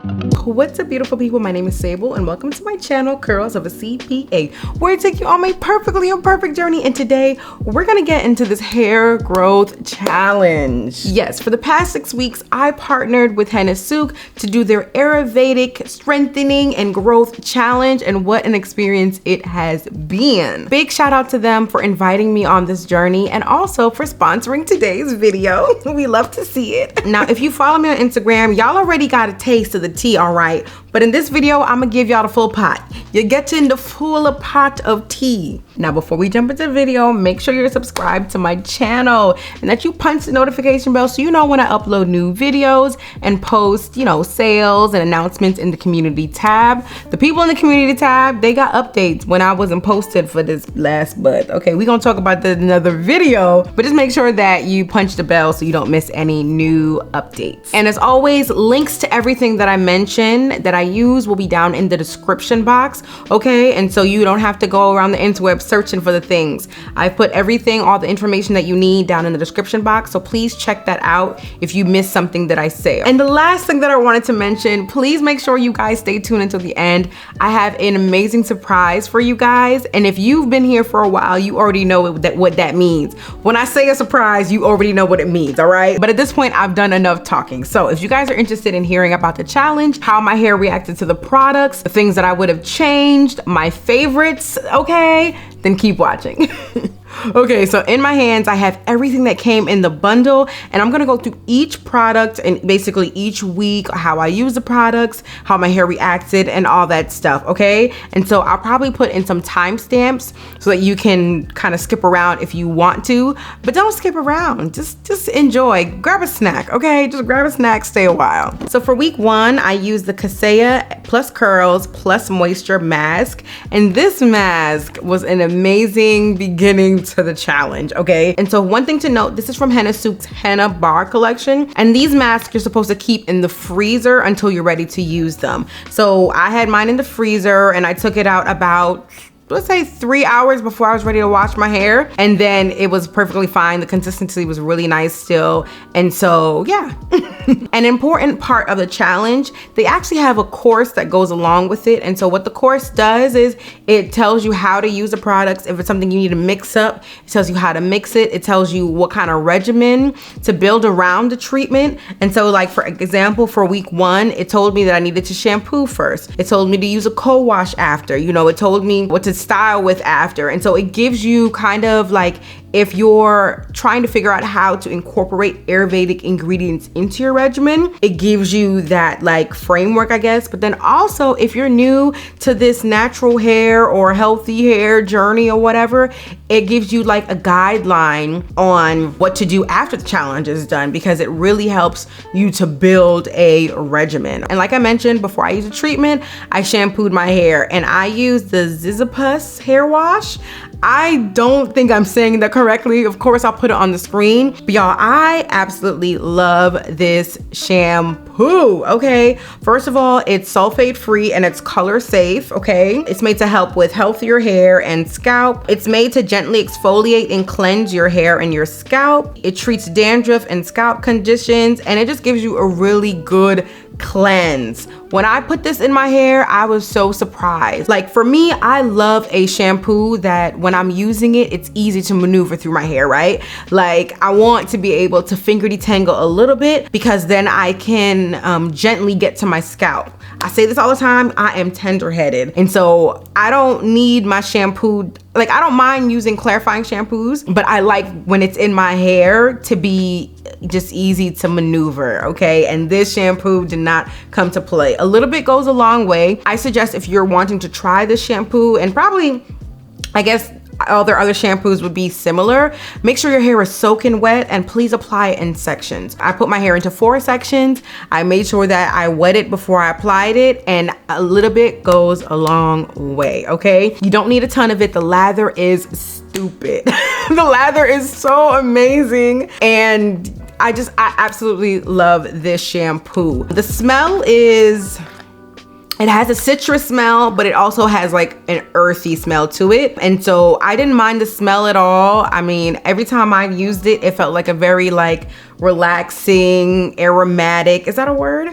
What's up, beautiful people? My name is Sable and welcome to my channel, Curls of a CPA, where I take you on my perfectly imperfect journey. And today we're gonna get into this hair growth challenge. Yes, for the past 6 weeks, I partnered with Henna Sooq to do their Ayurvedic strengthening and growth challenge, and what an experience it has been. Big shout out to them for inviting me on this journey and also for sponsoring today's video. We love to see it. Now, if you follow me on Instagram, y'all already got a taste of the tea, all right? But in this video, I'm gonna give y'all the full pot. You're getting the full pot of tea. Now, before we jump into the video, make sure you're subscribed to my channel and that you punch the notification bell so you know when I upload new videos and post, sales and announcements in the community tab. The people in the community tab, they got updates when I wasn't posted for this last month. Okay, we're gonna talk about that in another video, but just make sure that you punch the bell so you don't miss any new updates. And as always, links to everything that I mentioned that I use will be down in the description box, okay? And so you don't have to go around the interweb searching for the things. I put everything, all the information that you need down in the description box, so please check that out if you missed something that I say. And the last thing that I wanted to mention, please make sure you guys stay tuned until the end. I have an amazing surprise for you guys, and if you've been here for a while, you already know what that means. When I say a surprise, you already know what it means, all right? But at this point, I've done enough talking. So if you guys are interested in hearing about the challenge, how my hair reacted to the products, the things that I would have changed, my favorites, okay, then keep watching. Okay, so in my hands, I have everything that came in the bundle, and I'm gonna go through each product and basically each week, how I use the products, how my hair reacted, and all that stuff, okay? And so I'll probably put in some timestamps so that you can kind of skip around if you want to, but don't skip around, just enjoy, grab a snack, okay? Just grab a snack, stay a while. So for week 1, I used the Cassia Plus Curls Plus Moisture Mask, and this mask was an amazing beginning to the challenge, okay? And so one thing to note, this is from Henna Sooq's Henna Bar collection, and these masks you're supposed to keep in the freezer until you're ready to use them. So I had mine in the freezer and I took it out about, let's say 3 hours before I was ready to wash my hair, and then it was perfectly fine. The consistency was really nice still, and so yeah. An important part of the challenge, they actually have a course that goes along with it, and so what the course does is it tells you how to use the products. If it's something you need to mix up, it tells you how to mix it. It tells you what kind of regimen to build around the treatment. And so, like, for example, for week 1, it told me that I needed to shampoo first. It told me to use a co-wash after, it told me what to style with after. And so it gives you kind of like, if you're trying to figure out how to incorporate Ayurvedic ingredients into your regimen, it gives you that like framework, I guess. But then also, if you're new to this natural hair or healthy hair journey or whatever, it gives you like a guideline on what to do after the challenge is done, because it really helps you to build a regimen. And like I mentioned, before I use a treatment, I shampooed my hair, and I used the Zizapus hair wash. I don't think I'm saying that correctly. Of course, I'll put it on the screen. But y'all, I absolutely love this shampoo, okay? First of all, it's sulfate free and it's color safe, okay? It's made to help with healthier hair and scalp. It's made to gently exfoliate and cleanse your hair and your scalp. It treats dandruff and scalp conditions, and it just gives you a really good cleanse. When I put this in my hair, I was so surprised. Like, for me, I love a shampoo that when I'm using it, it's easy to maneuver through my hair, right? Like, I want to be able to finger detangle a little bit, because then I can gently get to my scalp. I say this all the time, I am tender-headed, and so I don't need my shampoo, like, I don't mind using clarifying shampoos, but I like when it's in my hair to be just easy to maneuver, okay? And this shampoo did not come to play. A little bit goes a long way. I suggest, if you're wanting to try this shampoo, and probably, I guess, other shampoos would be similar, make sure your hair is soaking wet, and please apply it in sections. I put my hair into 4 sections. I made sure that I wet it before I applied it, and a little bit goes a long way, okay? You don't need a ton of it. The lather is stupid. The lather is so amazing, and I absolutely love this shampoo. The smell is, it has a citrus smell, but it also has like an earthy smell to it. And so I didn't mind the smell at all. I mean, every time I used it, it felt like a very like relaxing, aromatic, is that a word?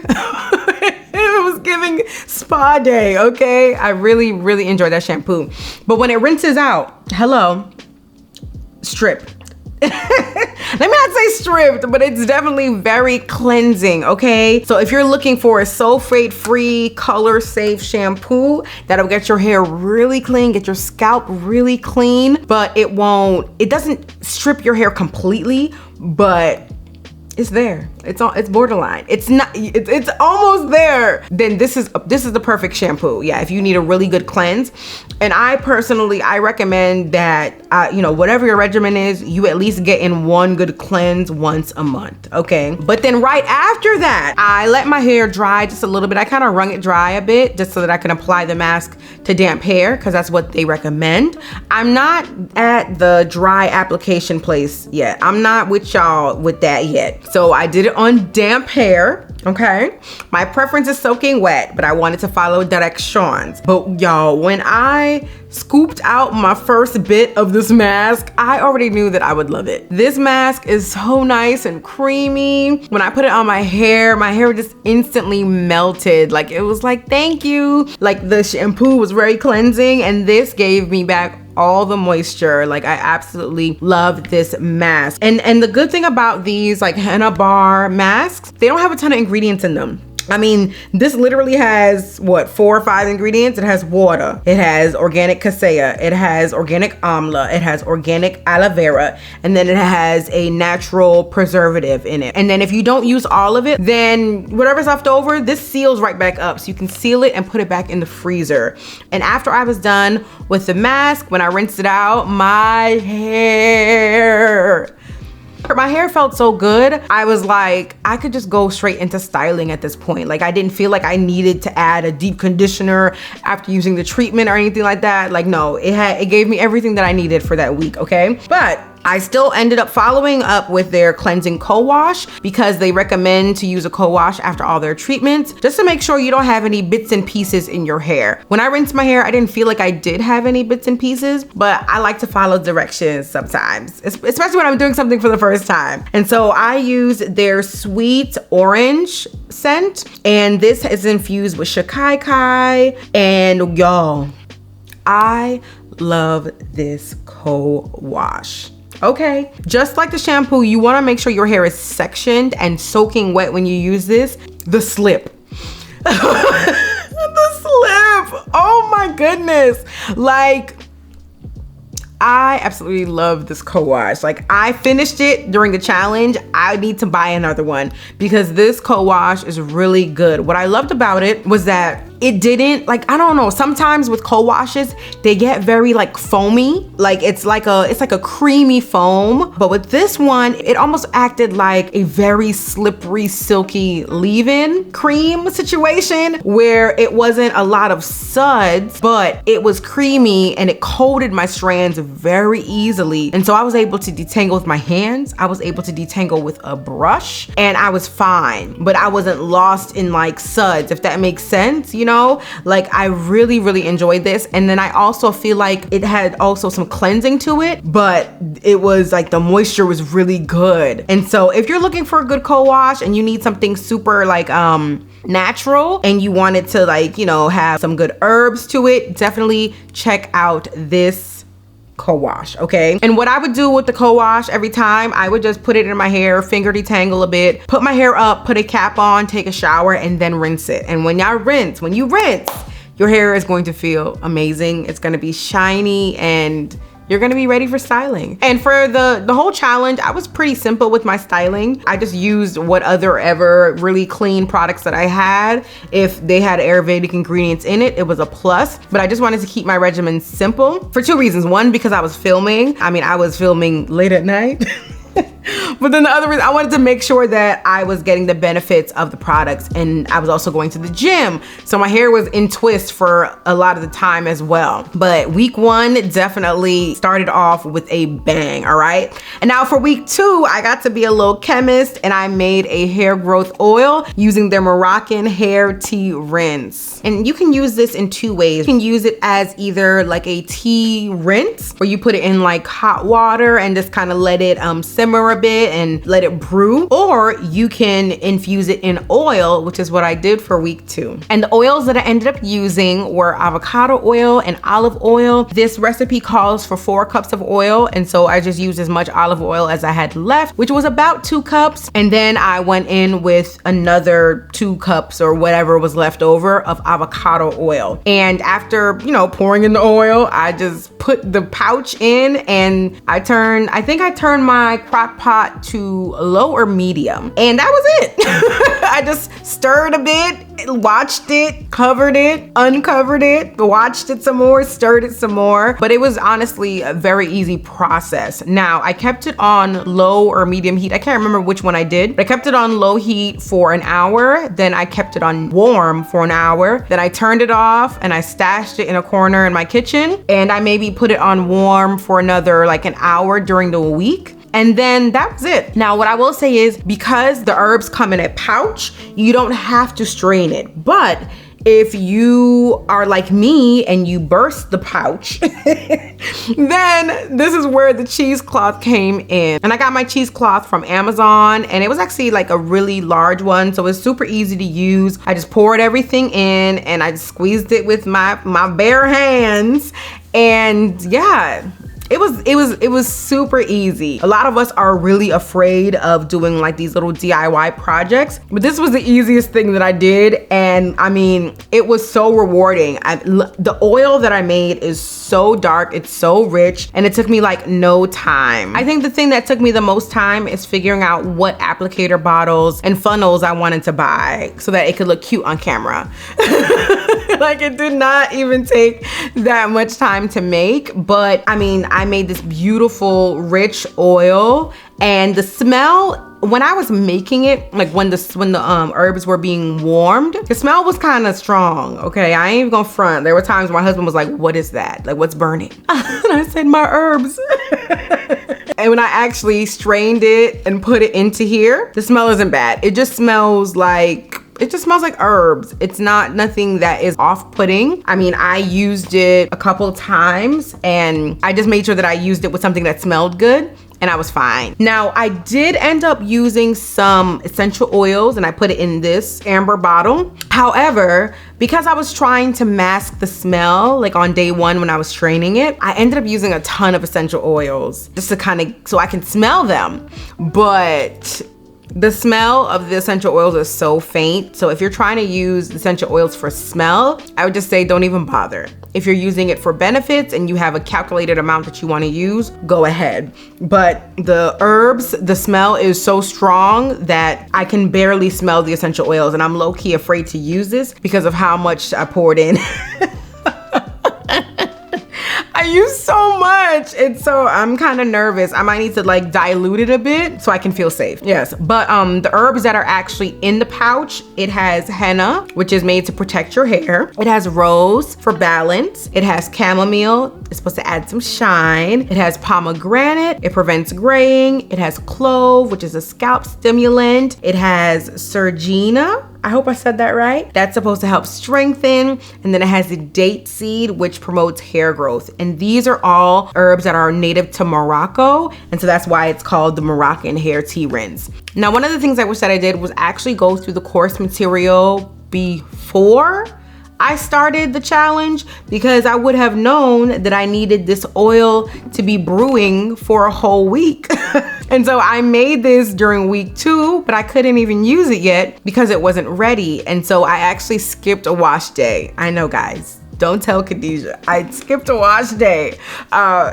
It giving spa day, okay? I really, really enjoyed that shampoo. But when it rinses out, hello, strip. Let me not say stripped, but it's definitely very cleansing, okay? So if you're looking for a sulfate-free, color-safe shampoo that'll get your hair really clean, get your scalp really clean, but it doesn't strip your hair completely, but it's there. It's borderline. It's almost there. Then this is the perfect shampoo. Yeah, if you need a really good cleanse. And I recommend that whatever your regimen is, you at least get in one good cleanse once a month, okay? But then right after that, I let my hair dry just a little bit. I kind of wrung it dry a bit just so that I can apply the mask to damp hair, because that's what they recommend. I'm not at the dry application place yet. I'm not with y'all with that yet. So I did it on damp hair, okay? My preference is soaking wet, but I wanted to follow directions. But y'all, when I scooped out my first bit of this mask, I already knew that I would love it. This mask is so nice and creamy. When I put it on my hair just instantly melted. Like, it was like, thank you. Like, the shampoo was very cleansing, and this gave me back all the moisture. Like, I absolutely love this mask. And the good thing about these like henna bar masks, they don't have a ton of ingredients in them. I mean, this literally has what, 4 or 5 ingredients. It has water, it has organic cassia, it has organic amla, it has organic aloe vera, and then it has a natural preservative in it. And then if you don't use all of it, then whatever's left over, this seals right back up. So you can seal it and put it back in the freezer. And after I was done with the mask, when I rinsed it out, my hair felt so good. I was like, I could just go straight into styling at this point. Like, I didn't feel like I needed to add a deep conditioner after using the treatment or anything like that. Like, no, it gave me everything that I needed for that week, okay? But I still ended up following up with their cleansing co-wash, because they recommend to use a co-wash after all their treatments, just to make sure you don't have any bits and pieces in your hair. When I rinsed my hair, I didn't feel like I did have any bits and pieces, but I like to follow directions sometimes, especially when I'm doing something for the first time. And so I used their sweet orange scent, and this is infused with shikakai. And y'all, I love this co-wash. Okay, just like the shampoo, you want to make sure your hair is sectioned and soaking wet when you use this. The slip. The slip. Oh my goodness. Like, I absolutely love this co-wash. Like, I finished it during the challenge. I need to buy another one because this co-wash is really good. What I loved about it was that it didn't, like, I don't know, sometimes with co-washes, they get very like foamy. Like, it's like a creamy foam. But with this one, it almost acted like a very slippery, silky leave-in cream situation, where it wasn't a lot of suds, but it was creamy and it coated my strands very easily. And so I was able to detangle with my hands. I was able to detangle with a brush, and I was fine, but I wasn't lost in like suds, if that makes sense, you know? Like, I really, really enjoyed this. And then I also feel like it had also some cleansing to it, but it was like the moisture was really good. And so if you're looking for a good co-wash and you need something super like natural, and you want it to, like, you know, have some good herbs to it, definitely check out this co-wash, okay? And what I would do with the co-wash every time, I would just put it in my hair, finger detangle a bit, put my hair up, put a cap on, take a shower, and then rinse it. And when you rinse, your hair is going to feel amazing. It's gonna be shiny, and you're gonna be ready for styling. And for the whole challenge, I was pretty simple with my styling. I just used whatever really clean products that I had. If they had Ayurvedic ingredients in it, it was a plus. But I just wanted to keep my regimen simple for 2 reasons. One, because I was filming. I mean, I was filming late at night. But then the other reason, I wanted to make sure that I was getting the benefits of the products, and I was also going to the gym. So my hair was in twist for a lot of the time as well. But week 1 definitely started off with a bang, all right? And now for week 2, I got to be a little chemist, and I made a hair growth oil using their Moroccan hair tea rinse. And you can use this in 2 ways. You can use it as either like a tea rinse, where you put it in like hot water and just kind of let it set simmer a bit and let it brew, or you can infuse it in oil, which is what I did for week 2. And the oils that I ended up using were avocado oil and olive oil. This recipe calls for 4 cups of oil, and so I just used as much olive oil as I had left, which was about 2 cups. And then I went in with another 2 cups or whatever was left over of avocado oil. And after, pouring in the oil, I just put the pouch in, and I think I turned my crock pot to low or medium. And that was it. I just stirred a bit, watched it, covered it, uncovered it, watched it some more, stirred it some more. But it was honestly a very easy process. Now, I kept it on low or medium heat. I can't remember which one I did, but I kept it on low heat for an hour. Then I kept it on warm for an hour. Then I turned it off and I stashed it in a corner in my kitchen. And I maybe put it on warm for another like an hour during the week. And then that was it. Now, what I will say is, because the herbs come in a pouch, you don't have to strain it. But if you are like me and you burst the pouch, then this is where the cheesecloth came in. And I got my cheesecloth from Amazon, and it was actually like a really large one. So it's super easy to use. I just poured everything in and I just squeezed it with my bare hands. And yeah, it was super easy. A lot of us are really afraid of doing like these little DIY projects, but this was the easiest thing that I did. And I mean, it was so rewarding. The oil that I made is so dark, it's so rich, and it took me like no time. I think the thing that took me the most time is figuring out what applicator bottles and funnels I wanted to buy so that it could look cute on camera. Like, it did not even take that much time to make, but I mean, I made this beautiful rich oil, and the smell, when I was making it, like when the herbs were being warmed, the smell was kind of strong. Okay, I ain't even gonna front. There were times my husband was like, "What is that? Like, what's burning?" And I said, "My herbs." And when I actually strained it and put it into here, the smell isn't bad. It just smells like herbs. It's not nothing that is off-putting. I mean, I used it a couple times and I just made sure that I used it with something that smelled good, and I was fine. Now, I did end up using some essential oils and I put it in this amber bottle. However, because I was trying to mask the smell, like on day 1 when I was straining it, I ended up using a ton of essential oils just to so I can smell them. But the smell of the essential oils is so faint. So if you're trying to use essential oils for smell, I would just say don't even bother. If you're using it for benefits and you have a calculated amount that you want to use, go ahead. But the herbs, the smell is so strong that I can barely smell the essential oils, and I'm low-key afraid to use this because of how much I poured in. I use so much, and so I'm kind of nervous. I might need to like dilute it a bit so I can feel safe. Yes, but the herbs that are actually in the pouch, it has henna, which is made to protect your hair. It has rose for balance. It has chamomile. It's supposed to add some shine. It has pomegranate. It prevents graying. It has clove, which is a scalp stimulant. It has sergina. I hope I said that right. That's supposed to help strengthen. And then it has the date seed, which promotes hair growth. And these are all herbs that are native to Morocco. And so that's why it's called the Moroccan hair tea rinse. Now, one of the things I wish that I did was actually go through the course material before I started the challenge, because I would have known that I needed this oil to be brewing for a whole week. And so I made this during week 2, but I couldn't even use it yet because it wasn't ready. And so I actually skipped a wash day. I know, guys. Don't tell Khadijah. I skipped a wash day.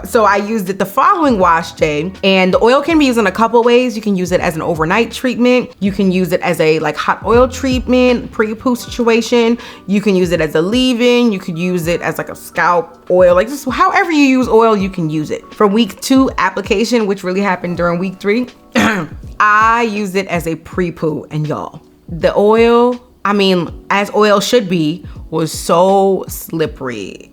So I used it the following wash day, and the oil can be used in a couple ways. You can use it as an overnight treatment. You can use it as a like hot oil treatment, pre-poo situation. You can use it as a leave-in. You could use it as like a scalp oil, like just however you use oil, you can use it. For week 2 application, which really happened during week 3, I used it as a pre-poo, and y'all, the oil, I mean, as oil should be, was so slippery.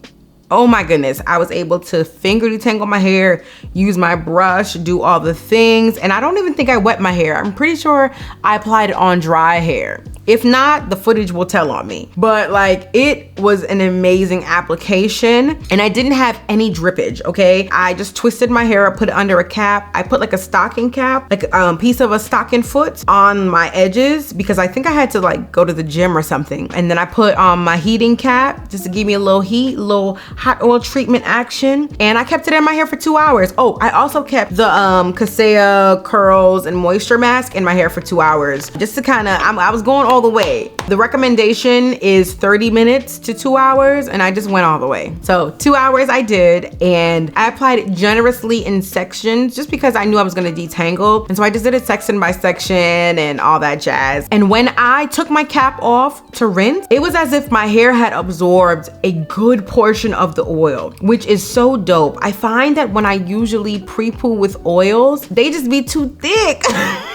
Oh my goodness. I was able to finger detangle my hair, use my brush, do all the things. And I don't even think I wet my hair. I'm pretty sure I applied it on dry hair. If not, the footage will tell on me. But like, it was an amazing application, and I didn't have any drippage, okay? I just twisted my hair up, put it under a cap. I put like a stocking cap, like a piece of a stocking foot on my edges, because I think I had to like go to the gym or something. And then I put on my heating cap just to give me a little heat, a little hot oil treatment action. And I kept it in my hair for 2 hours. Oh, I also kept the Cassia curls and moisture mask in my hair for 2 hours, just to kind of, I was going all the way. The recommendation is 30 minutes to 2 hours, and I just went all the way. So 2 hours I did, and I applied it generously in sections just because I knew I was gonna detangle. And so I just did it section by section and all that jazz. And when I took my cap off to rinse, it was as if my hair had absorbed a good portion of the oil, which is so dope. I find that when I usually pre-poo with oils, they just be too thick.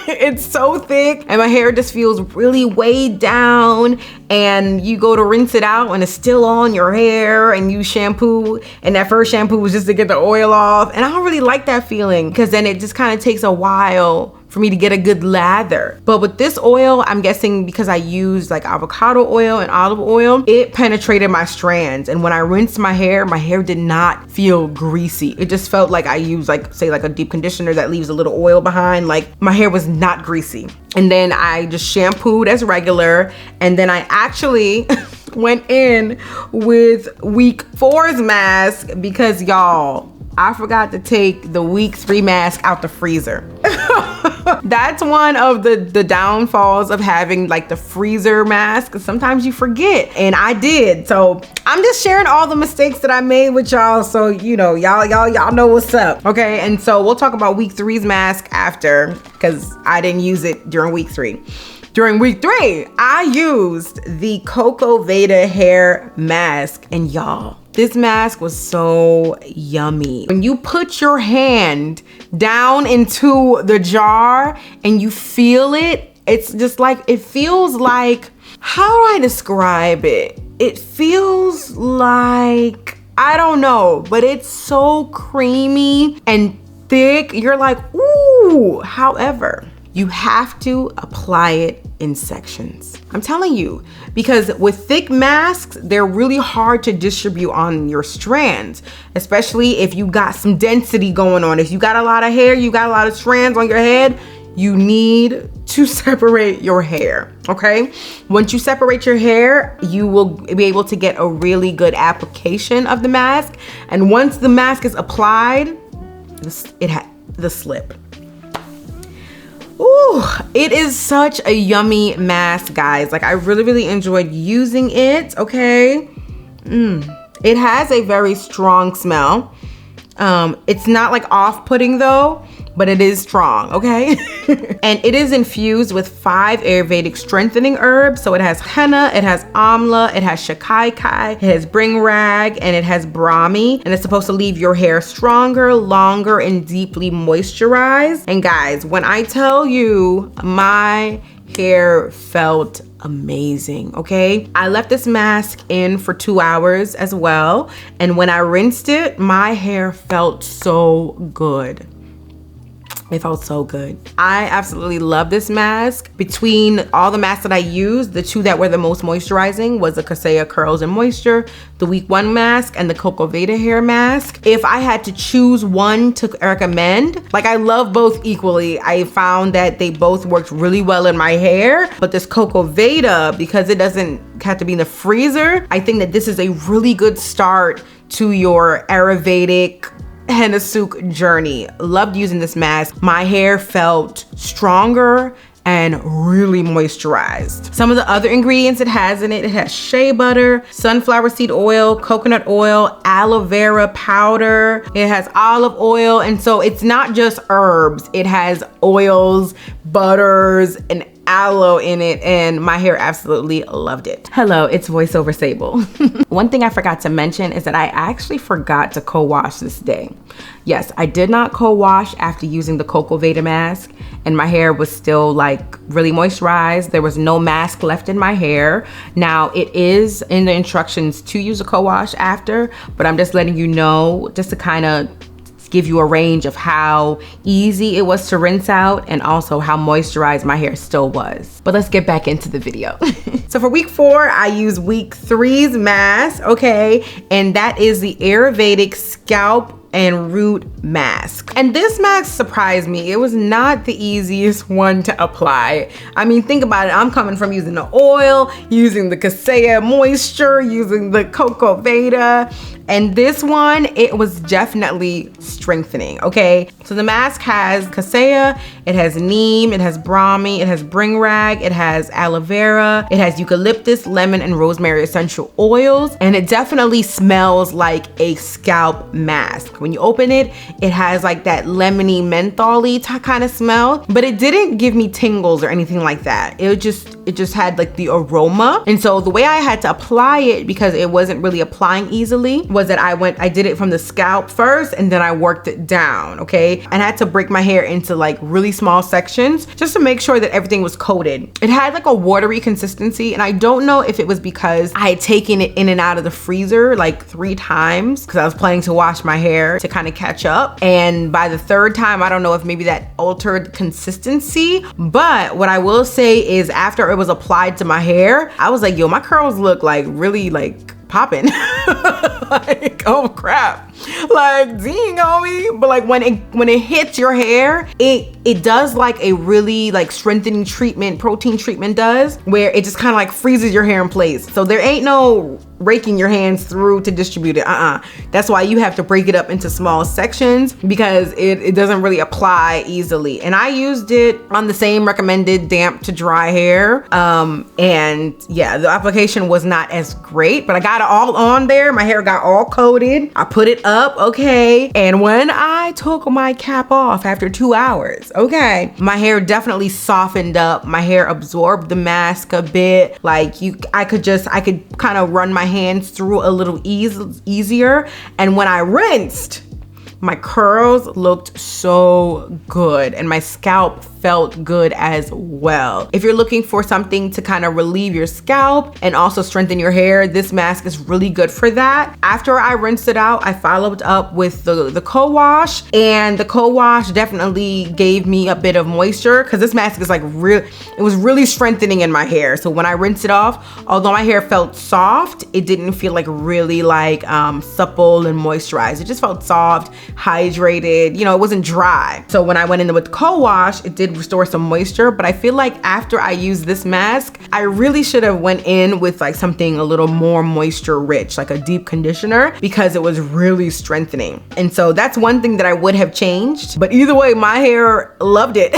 It's so thick, and my hair just feels really weighed down, and you go to rinse it out and it's still on your hair, and you shampoo, and that first shampoo was just to get the oil off. And I don't really like that feeling, because then it just kind of takes a while for me to get a good lather. But with this oil, I'm guessing because I used like avocado oil and olive oil, it penetrated my strands. And when I rinsed my hair did not feel greasy. It just felt like I used like, say like a deep conditioner that leaves a little oil behind. Like, my hair was not greasy. And then I just shampooed as regular. And then I actually went in with week 4's mask, because y'all, I forgot to take the week 3 mask out the freezer. That's one of the downfalls of having like the freezer mask. Sometimes you forget, and I did. So I'm just sharing all the mistakes that I made with y'all, so you know, y'all know what's up, okay? And so we'll talk about week 3's mask after, because I didn't use it during week 3. During week 3, I used the Cocoa Veda hair mask, and y'all, this mask was so yummy. When you put your hand down into the jar and you feel it, it's just like, it feels like, how do I describe it? It feels like, I don't know, but it's so creamy and thick. You're like, ooh. However, you have to apply it in sections. I'm telling you, because with thick masks, they're really hard to distribute on your strands, especially if you got some density going on. If you got a lot of hair, you got a lot of strands on your head, you need to separate your hair, okay? Once you separate your hair, you will be able to get a really good application of the mask. And once the mask is applied, it had the slip. Ooh, it is such a yummy mask, guys. Like, I really enjoyed using it, okay? It has a very strong smell. It's not like off-putting though, but it is strong, okay? And it is infused with 5 Ayurvedic strengthening herbs. So it has henna, it has amla, it has shakaikai, it has bring rag, and it has brahmi. And it's supposed to leave your hair stronger, longer, and deeply moisturized. And guys, when I tell you, my hair felt amazing, okay? I left this mask in for 2 hours as well. And when I rinsed it, my hair felt so good. It felt so good. I absolutely love this mask. Between all the masks that I used, the 2 that were the most moisturizing was the Cassia Curls and Moisture, the week 1 mask, and the Cocoa Veda hair mask. If I had to choose one to recommend, like, I love both equally. I found that they both worked really well in my hair, but this Cocoa Veda, because it doesn't have to be in the freezer, I think that this is a really good start to your Ayurvedic Henna Sooq journey. Loved using this mask. My hair felt stronger and really moisturized. Some of the other ingredients it has in it, it has shea butter, sunflower seed oil, coconut oil, aloe vera powder, it has olive oil. And so it's not just herbs, it has oils, butters, and aloe in it, and my hair absolutely loved it. Hello, it's voiceover Sable. One thing I forgot to mention is that I actually forgot to co-wash this day. Yes, I did not co-wash after using the Cocoa Veda mask, and my hair was still like really moisturized. There was no mask left in my hair. Now, it is in the instructions to use a co-wash after, but I'm just letting you know, just to kind of give you a range of how easy it was to rinse out and also how moisturized my hair still was. But let's get back into the video. So for week 4, I use week 3's mask, okay? And that is the Ayurvedic scalp and root mask. And this mask surprised me. It was not the easiest one to apply. I mean, think about it. I'm coming from using the oil, using the Cassia moisture, using the cocoa veda, and this one, it was definitely strengthening, okay? So the mask has Cassia, it has neem, it has brahmi, it has bring rag, it has aloe vera, it has eucalyptus, lemon, and rosemary essential oils, and it definitely smells like a scalp mask. When you open it, it has like that lemony mentholy kind of smell, but it didn't give me tingles or anything like that. It just had like the aroma. And so the way I had to apply it, because it wasn't really applying easily, was that I did it from the scalp first and then I worked it down, okay? And I had to break my hair into like really small sections just to make sure that everything was coated. It had like a watery consistency, and I don't know if it was because I had taken it in and out of the freezer like 3 times because I was planning to wash my hair to kind of catch up. And by the 3rd time, I don't know if maybe that altered consistency, but what I will say is after it was applied to my hair, I was like, yo, my curls look like really like popping. Like, oh crap, like dang homie. But like when it hits your hair, it does like a really like strengthening treatment, protein treatment does, where it just kind of like freezes your hair in place. So there ain't no raking your hands through to distribute it. That's why you have to break it up into small sections, because it doesn't really apply easily. And I used it on the same recommended damp to dry hair, and yeah, the application was not as great, but I got it all on there. My hair got all coated. I put it up, okay, and when I took my cap off after 2 hours, okay, my hair definitely softened up. My hair absorbed the mask a bit. Like I could kind of run my hands through a little easier. And when I rinsed, my curls looked so good and my scalp felt good as well. If you're looking for something to kind of relieve your scalp and also strengthen your hair, this mask is really good for that. After I rinsed it out, I followed up with the co-wash, and the co-wash definitely gave me a bit of moisture, because this mask is like it was really strengthening in my hair. So when I rinsed it off, although my hair felt soft, it didn't feel like really like supple and moisturized. It just felt soft, hydrated, you know, it wasn't dry. So when I went in with co-wash, it did restore some moisture. But I feel like after I used this mask, I really should have went in with like something a little more moisture rich, like a deep conditioner, because it was really strengthening. And so that's one thing that I would have changed. But either way, my hair loved it.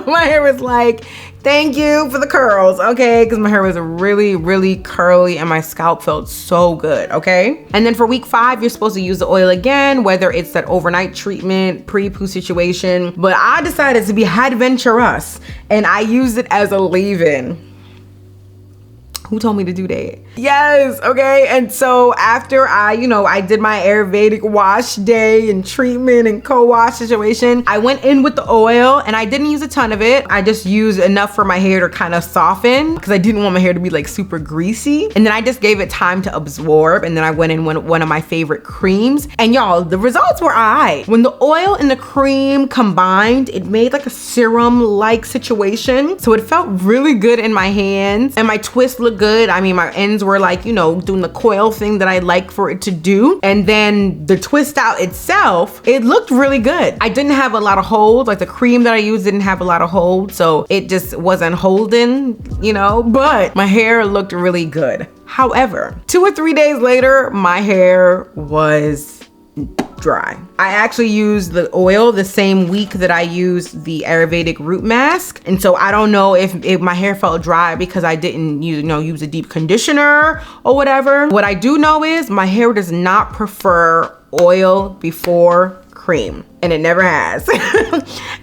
My hair was like, thank you for the curls, okay? Because my hair was really, really curly and my scalp felt so good, okay? And then for week 5, you're supposed to use the oil again, whether it's that overnight treatment, pre-poo situation. But I decided to be adventurous and I used it as a leave-in. Who told me to do that? Yes, okay. And so after I did my Ayurvedic wash day and treatment and co-wash situation, I went in with the oil and I didn't use a ton of it. I just used enough for my hair to kind of soften, because I didn't want my hair to be like super greasy. And then I just gave it time to absorb. And then I went in with one of my favorite creams. And y'all, the results were alright. When the oil and the cream combined, it made like a serum-like situation. So it felt really good in my hands, and my twist looked good. I mean, my ends were like, you know, doing the coil thing that I like for it to do. And then the twist out itself, it looked really good. I didn't have a lot of hold. Like the cream that I used didn't have a lot of hold, so it just wasn't holding, you know, but my hair looked really good. However, 2 or 3 days later, my hair was dry. I actually used the oil the same week that I used the Ayurvedic root mask. And so I don't know if my hair felt dry because I didn't use a deep conditioner or whatever. What I do know is my hair does not prefer oil before cream, and it never has.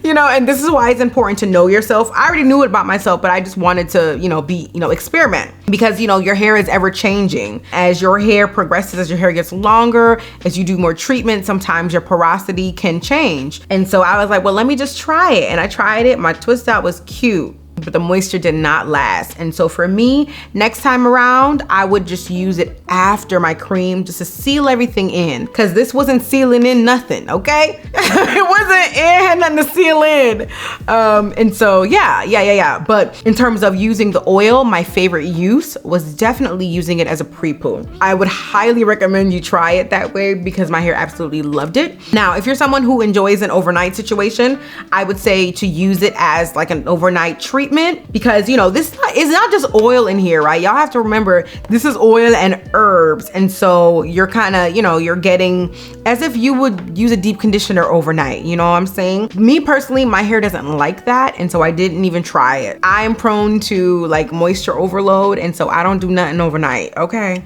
You know, and this is why it's important to know yourself. I already knew it about myself, but I just wanted to, experiment, because, your hair is ever changing. As your hair progresses, as your hair gets longer, as you do more treatment, sometimes your porosity can change. And so I was like, well, let me just try it. And I tried it. My twist out was cute. but the moisture did not last. And so for me, next time around, I would just use it after my cream just to seal everything in, because this wasn't sealing in nothing, okay? It had nothing to seal in. And so yeah. But in terms of using the oil, my favorite use was definitely using it as a pre-poo. I would highly recommend you try it that way because my hair absolutely loved it. Now, if you're someone who enjoys an overnight situation, I would say to use it as like an overnight treatment, because you know, this is not just oil in here, right? Y'all have to remember this is oil and herbs. And so you're kind of, you know, you're getting as if you would use a deep conditioner overnight. You know what I'm saying? Me personally, my hair doesn't like that. And so I didn't even try it. I am prone to like moisture overload. And so I don't do nothing overnight, okay?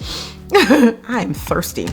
I'm thirsty.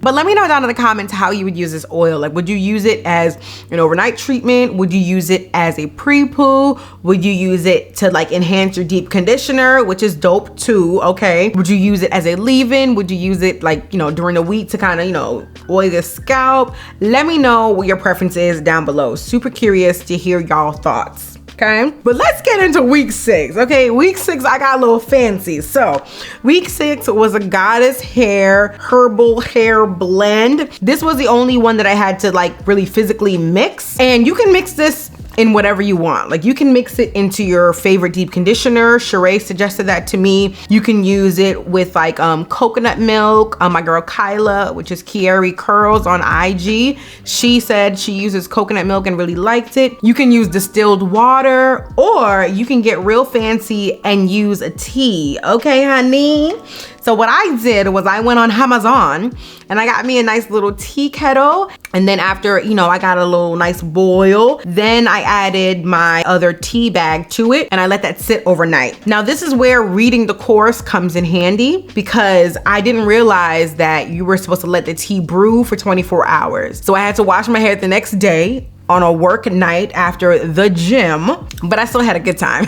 But let me know down in the comments how you would use this oil. Like, would you use it as an overnight treatment? Would you use it as a pre-poo? Would you use it to like enhance your deep conditioner, which is dope too, okay? Would you use it as a leave-in? Would you use it like, you know, during the week to kind of, you know, oil your scalp? Let me know what your preference is down below. Super curious to hear y'all thoughts. Okay, but let's get into week 6. Okay, week 6, I got a little fancy. So week 6 was a Goddess Hair herbal hair blend. This was the only one that I had to like really physically mix, and you can mix this in whatever you want. Like, you can mix it into your favorite deep conditioner. Sheree suggested that to me. You can use it with like coconut milk. My girl Kyla, which is Kieri Curls on IG, she said she uses coconut milk and really liked it. You can use distilled water, or you can get real fancy and use a tea. Okay, honey? So what I did was I went on Amazon and I got me a nice little tea kettle. And then after, you know, I got a little nice boil, then I added my other tea bag to it and I let that sit overnight. Now this is where reading the course comes in handy, because I didn't realize that you were supposed to let the tea brew for 24 hours. So I had to wash my hair the next day on a work night after the gym, but I still had a good time.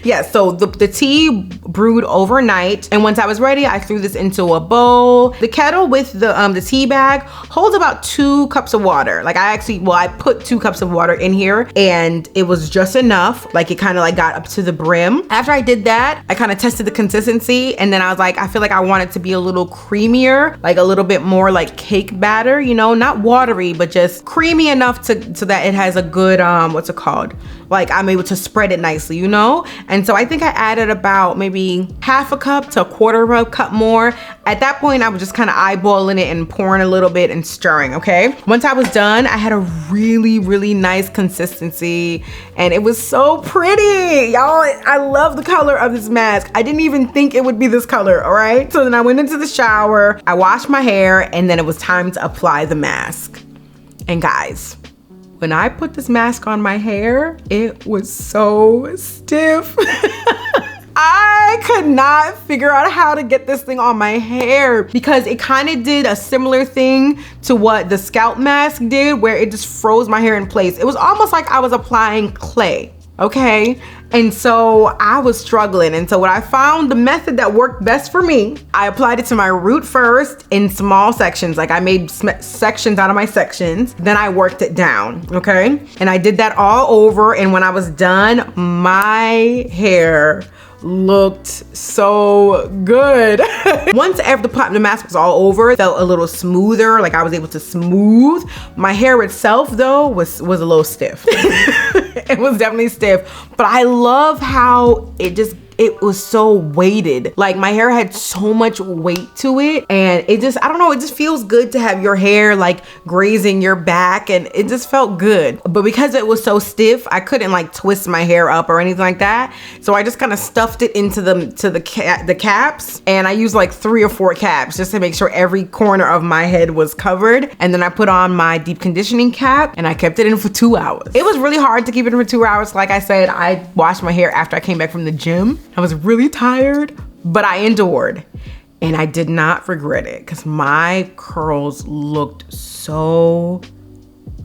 Yeah, so the tea brewed overnight, and once I was ready, I threw this into a bowl. The kettle with the tea bag holds about 2 cups of water. Like, I put 2 cups of water in here, and it was just enough. Like, it kind of like got up to the brim. After I did that, I kind of tested the consistency, and then I was like, I feel like I want it to be a little creamier, like a little bit more like cake batter, you know, not watery, but just creamy enough so that it has a good, what's it called? Like, I'm able to spread it nicely, you know? And so I think I added about maybe half a cup to a quarter of a cup more. At that point, I was just kind of eyeballing it and pouring a little bit and stirring, okay? Once I was done, I had a really, really nice consistency, and it was so pretty. Y'all, I love the color of this mask. I didn't even think it would be this color, all right? So then I went into the shower, I washed my hair, and then it was time to apply the mask. And guys, when I put this mask on my hair, it was so stiff. I could not figure out how to get this thing on my hair, because it kind of did a similar thing to what the scalp mask did, where it just froze my hair in place. It was almost like I was applying clay, okay? And so I was struggling. And so what I found, the method that worked best for me, I applied it to my root first in small sections. Like, I made sections out of my sections. Then I worked it down, okay? And I did that all over. And when I was done, my hair looked so good. Once the mask was all over, it felt a little smoother. Like, I was able to smooth. My hair itself though was a little stiff. It was definitely stiff, but I love how it was so weighted. Like, my hair had so much weight to it, and it just, I don't know, it just feels good to have your hair like grazing your back, and it just felt good. But because it was so stiff, I couldn't like twist my hair up or anything like that. So I just kind of stuffed it into the caps, and I used like 3 or 4 caps just to make sure every corner of my head was covered. And then I put on my deep conditioning cap, and I kept it in for 2 hours. It was really hard to keep it in for 2 hours. Like I said, I washed my hair after I came back from the gym. I was really tired, but I endured, and I did not regret it, because my curls looked so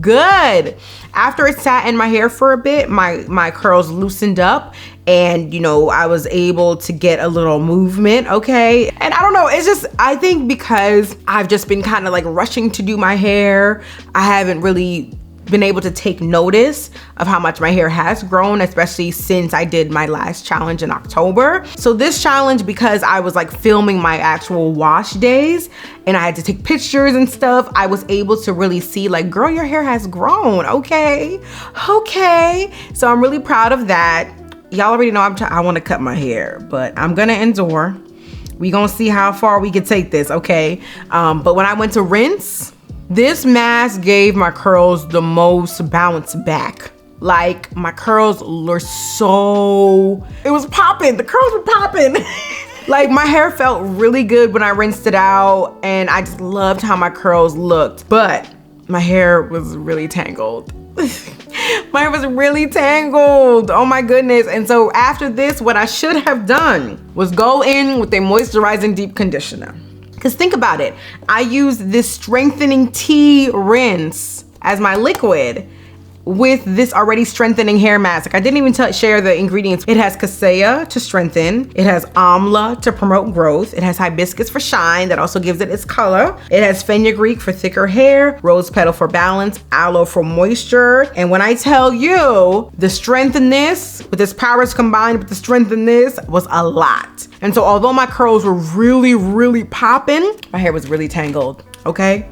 good. After it sat in my hair for a bit, my curls loosened up, and you know, I was able to get a little movement, okay? And I don't know, it's just, I think because I've just been kind of like rushing to do my hair, I haven't really been able to take notice of how much my hair has grown, especially since I did my last challenge in October. So this challenge, because I was like filming my actual wash days and I had to take pictures and stuff, I was able to really see like, girl, your hair has grown. Okay. So I'm really proud of that. Y'all already know I want to cut my hair, but I'm gonna endure. We gonna see how far we can take this, okay? But when I went to rinse, this mask gave my curls the most bounce back. Like, my curls were so, it was popping, the curls were popping. Like, my hair felt really good when I rinsed it out, and I just loved how my curls looked, but my hair was really tangled. My hair was really tangled, oh my goodness. And so after this, what I should have done was go in with a moisturizing deep conditioner. Because think about it, I used this strengthening tea rinse as my liquid with this already strengthening hair mask. Like, I didn't even share the ingredients. It has Cassia to strengthen. It has amla to promote growth. It has hibiscus for shine, that also gives it its color. It has fenugreek for thicker hair, rose petal for balance, aloe for moisture. And when I tell you, the strength in this, with its powers combined with the strength in this, was a lot. And so although my curls were really, really popping, my hair was really tangled, okay?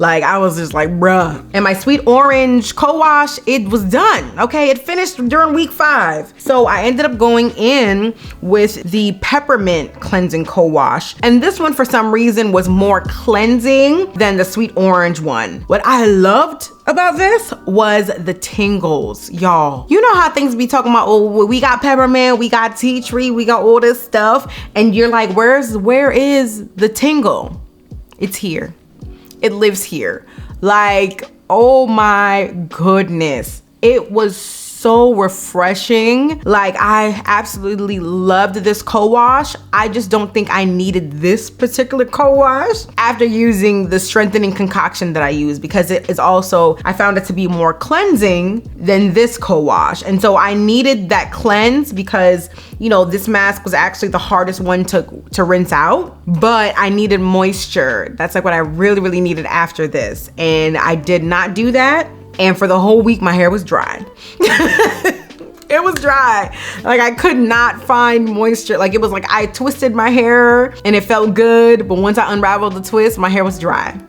Like, I was just like, bruh. And my sweet orange co-wash, it was done, okay? It finished during week 5. So I ended up going in with the peppermint cleansing co-wash. And this one, for some reason, was more cleansing than the sweet orange one. What I loved about this was the tingles, y'all. You know how things be talking about, oh, we got peppermint, we got tea tree, we got all this stuff. And you're like, where is the tingle? It's here. It lives here. Like, oh my goodness. It was so refreshing. Like, I absolutely loved this co-wash. I just don't think I needed this particular co-wash after using the strengthening concoction that I use, because it is also, I found it to be more cleansing than this co-wash. And so I needed that cleanse because, you know, this mask was actually the hardest one to rinse out, but I needed moisture. That's like what I really, really needed after this. And I did not do that. And for the whole week, my hair was dry. It was dry. Like, I could not find moisture. Like, it was like I twisted my hair and it felt good, but once I unraveled the twist, my hair was dry.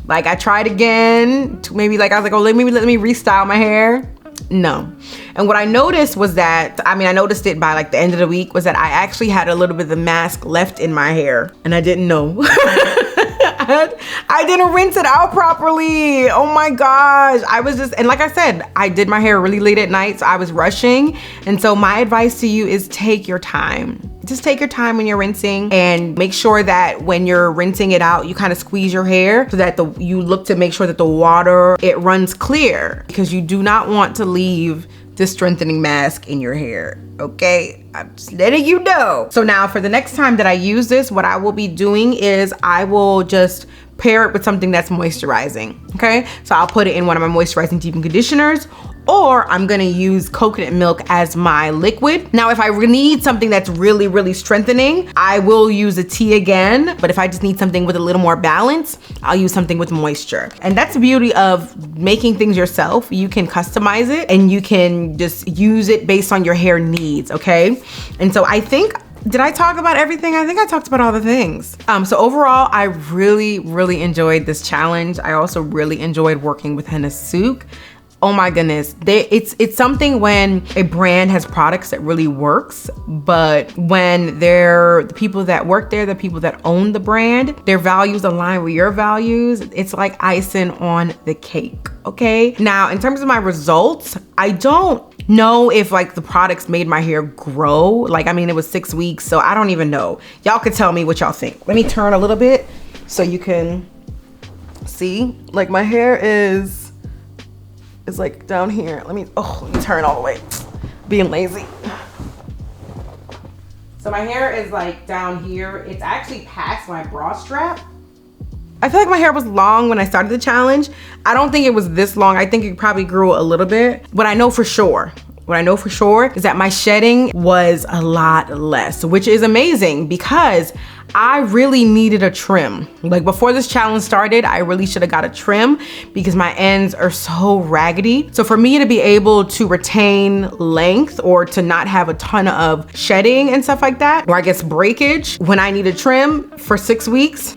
Like, I tried again, maybe like I was like, oh, let me restyle my hair. No. And what I noticed was that, I noticed it by like the end of the week, was that I actually had a little bit of the mask left in my hair and I didn't know. I didn't rinse it out properly. Oh my gosh. And like I said, I did my hair really late at night, so I was rushing. And so my advice to you is take your time. Just take your time when you're rinsing, and make sure that when you're rinsing it out, you kind of squeeze your hair so that you look to make sure that the water, it runs clear, because you do not want to leave this strengthening mask in your hair, okay? I'm just letting you know. So now for the next time that I use this, what I will be doing is I will just pair it with something that's moisturizing, okay? So I'll put it in one of my moisturizing deep conditioners, or I'm gonna use coconut milk as my liquid. Now, if I need something that's really, really strengthening, I will use a tea again. But if I just need something with a little more balance, I'll use something with moisture. And that's the beauty of making things yourself. You can customize it and you can just use it based on your hair needs, okay? And so I think, did I talk about everything? I think I talked about all the things. So overall, I really, really enjoyed this challenge. I also really enjoyed working with Henna Sooq. Oh my goodness, it's something when a brand has products that really works, but when the people that work there, the people that own the brand, their values align with your values, it's like icing on the cake, okay? Now, in terms of my results, I don't know if like the products made my hair grow. Like, it was 6 weeks, so I don't even know. Y'all could tell me what y'all think. Let me turn a little bit so you can see. Like, my hair is like down here. Let me turn all the way. Being lazy. So my hair is like down here. It's actually past my bra strap. I feel like my hair was long when I started the challenge. I don't think it was this long. I think it probably grew a little bit. What I know for sure is that my shedding was a lot less, which is amazing because I really needed a trim. Like before this challenge started, I really should have got a trim because my ends are so raggedy. So for me to be able to retain length or to not have a ton of shedding and stuff like that, or I guess breakage when I need a trim for 6 weeks,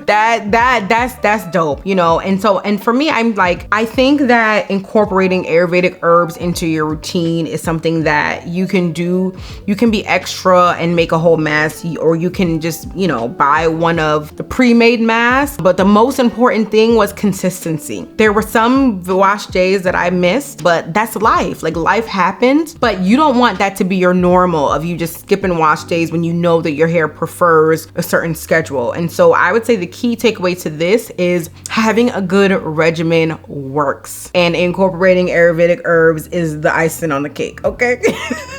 that's dope, you know. And for me, I'm like, I think that incorporating Ayurvedic herbs into your routine is something that you can do. You can be extra and make a whole mask, or you can just, you know, buy one of the pre-made masks. But the most important thing was consistency. There were some wash days that I missed, but that's life. Like life happens, but you don't want that to be your normal of you just skipping wash days when you know that your hair prefers a certain schedule. And so I would say the key takeaway to this is having a good regimen works, and incorporating Ayurvedic herbs is the icing on the cake, okay?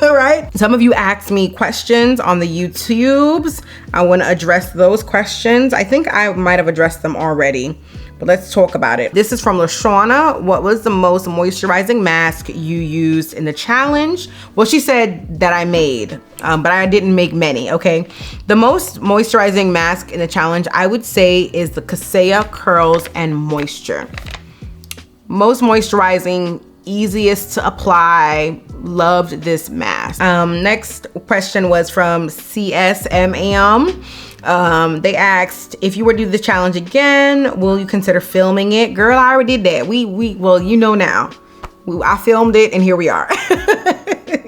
All right. Some of you asked me questions on the YouTubes. I want to address those questions. I think I might have addressed them already, but let's talk about it. This is from LaShawna. What was the most moisturizing mask you used in the challenge? Well, she said that I made, but I didn't make many, okay? The most moisturizing mask in the challenge, I would say, is the Cassia Curls and Moisture. Most moisturizing, easiest to apply. Loved this mask. Next question was from CSMAM. They asked, if you were to do the challenge again, will you consider filming it? Girl, I already did that. Well, you know now. I filmed it and here we are.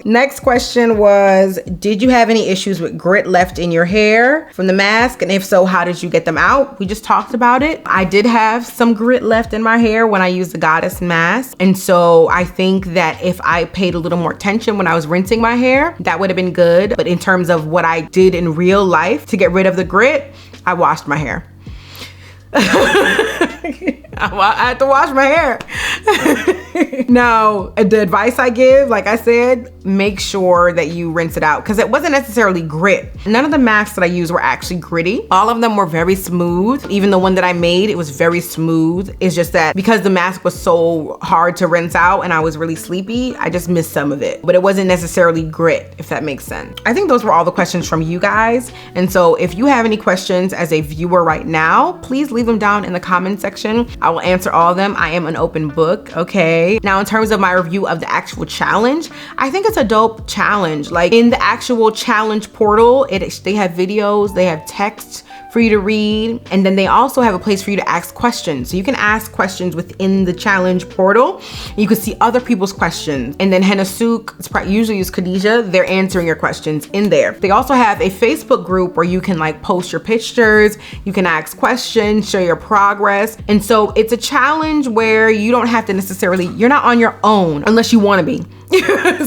Next question was, did you have any issues with grit left in your hair from the mask? And if so, how did you get them out? We just talked about it. I did have some grit left in my hair when I used the Goddess mask. And so I think that if I paid a little more attention when I was rinsing my hair, that would have been good. But in terms of what I did in real life to get rid of the grit, I washed my hair. I had to wash my hair. Now, the advice I give, like I said, make sure that you rinse it out because it wasn't necessarily grit. None of the masks that I used were actually gritty. All of them were very smooth. Even the one that I made, it was very smooth. It's just that because the mask was so hard to rinse out and I was really sleepy, I just missed some of it. But it wasn't necessarily grit, if that makes sense. I think those were all the questions from you guys. And so if you have any questions as a viewer right now, please leave them down in the comment section. I will answer all of them. I am an open book, okay? Now, in terms of my review of the actual challenge, I think it's a dope challenge. Like in the actual challenge portal, they have videos, they have text for you to read, and then they also have a place for you to ask questions. So you can ask questions within the challenge portal. You can see other people's questions. And then Henna Sooq, it's usually use Khadijah, they're answering your questions in there. They also have a Facebook group where you can like post your pictures, you can ask questions, share your progress. And so it's a challenge where you don't have to necessarily, you're not on your own unless you want to be.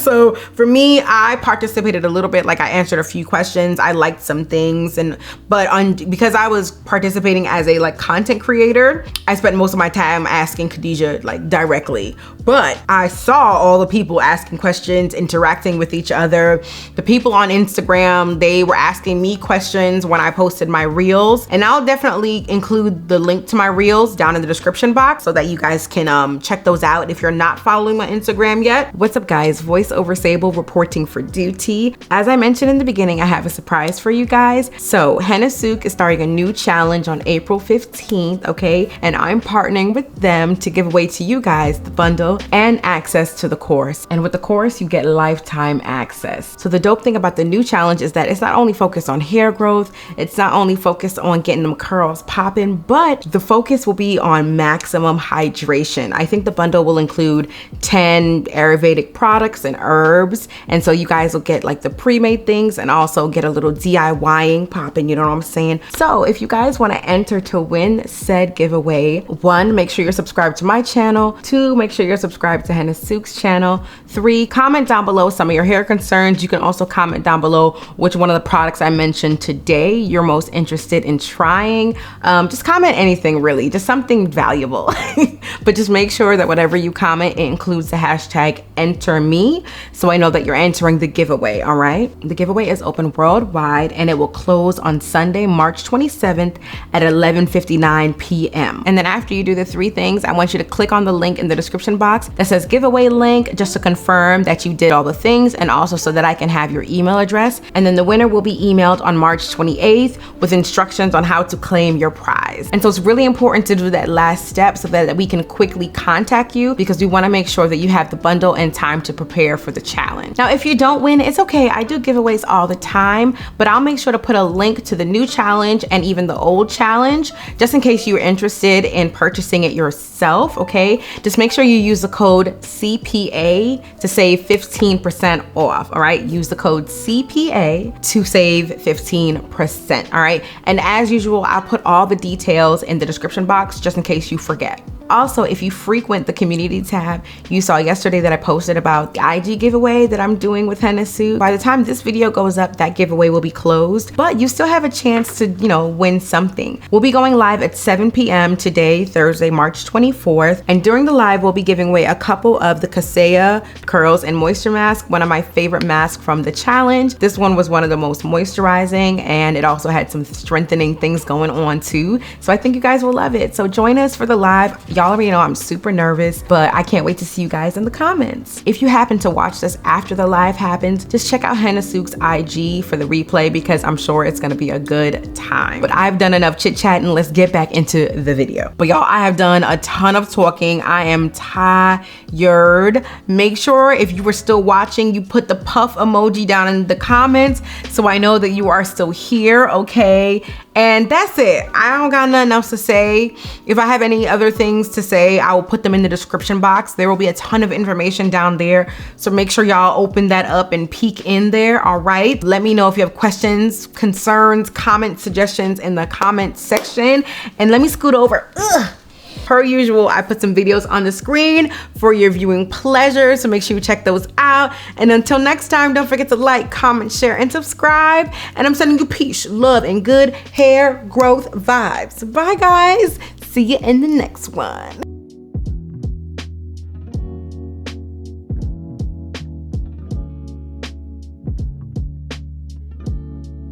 So for me, I participated a little bit, like I answered a few questions. I liked some things, because I was participating as a like content creator, I spent most of my time asking Khadijah like directly. But I saw all the people asking questions, interacting with each other. The people on Instagram, they were asking me questions when I posted my reels, and I'll definitely include the link to my reels down in the description box so that you guys can check those out if you're not following my Instagram yet. What's up, guys? Voiceover Sable reporting for duty. As I mentioned in the beginning, I have a surprise for you guys. So Henna Sooq is starting a new challenge on April 15th, okay? And I'm partnering with them to give away to you guys the bundle and access to the course. And with the course, you get lifetime access. So the dope thing about the new challenge is that it's not only focused on hair growth, it's not only focused on getting them curls popping, but the focus will be on maximum hydration. I think the bundle will include 10 Ayurvedic products and herbs, and so you guys will get like the pre-made things and also get a little DIYing popping, you know what I'm saying? So if you guys want to enter to win said giveaway, 1, make sure you're subscribed to my channel. 2, make sure you're subscribed to Henna Sooq's channel. 3, comment down below some of your hair concerns. You can also comment down below which one of the products I mentioned today you're most interested in trying. Just comment anything really, just something valuable. But just make sure that whatever you comment, it includes the hashtag enter enter me so I know that you're entering the giveaway, all right? The giveaway is open worldwide and it will close on Sunday, March 27th at 11:59 p.m. And then after you do the 3 things, I want you to click on the link in the description box that says giveaway link, just to confirm that you did all the things, and also so that I can have your email address. And then the winner will be emailed on March 28th with instructions on how to claim your prize. And so it's really important to do that last step so that we can quickly contact you, because we want to make sure that you have the bundle and time to prepare for the challenge. Now, if you don't win, it's okay. I do giveaways all the time, but I'll make sure to put a link to the new challenge and even the old challenge, just in case you're interested in purchasing it yourself, okay? Just make sure you use the code CPA to save 15% off, all right? Use the code CPA to save 15%, all right? And as usual, I'll put all the details in the description box just in case you forget. Also, if you frequent the community tab, you saw yesterday that I posted about the IG giveaway that I'm doing with Henna Sooq. By the time this video goes up, that giveaway will be closed, but you still have a chance to, win something. We'll be going live at 7 p.m. today, Thursday, March 24th. And during the live, we'll be giving away a couple of the Cassia Curls and Moisture Mask, one of my favorite masks from the challenge. This one was one of the most moisturizing, and it also had some strengthening things going on too. So I think you guys will love it. So join us for the live. Y'all already know I'm super nervous, but I can't wait to see you guys in the comments. If you happen to watch this after the live happens, just check out Henna Sooq's IG for the replay, because I'm sure it's gonna be a good time. But I've done enough chit chat and let's get back into the video. But y'all, I have done a ton of talking. I am tired. Make sure if you were still watching, you put the puff emoji down in the comments so I know that you are still here, okay? And that's it. I don't got nothing else to say. If I have any other things to say, I will put them in the description box. There will be a ton of information down there. So make sure y'all open that up and peek in there, all right? Let me know if you have questions, concerns, comment suggestions in the comment section. And let me scoot over. Per usual, I put some videos on the screen for your viewing pleasure, so make sure you check those out. And until next time, don't forget to like, comment, share, and subscribe. And I'm sending you peace, love, and good hair growth vibes. Bye, guys. See you in the next one.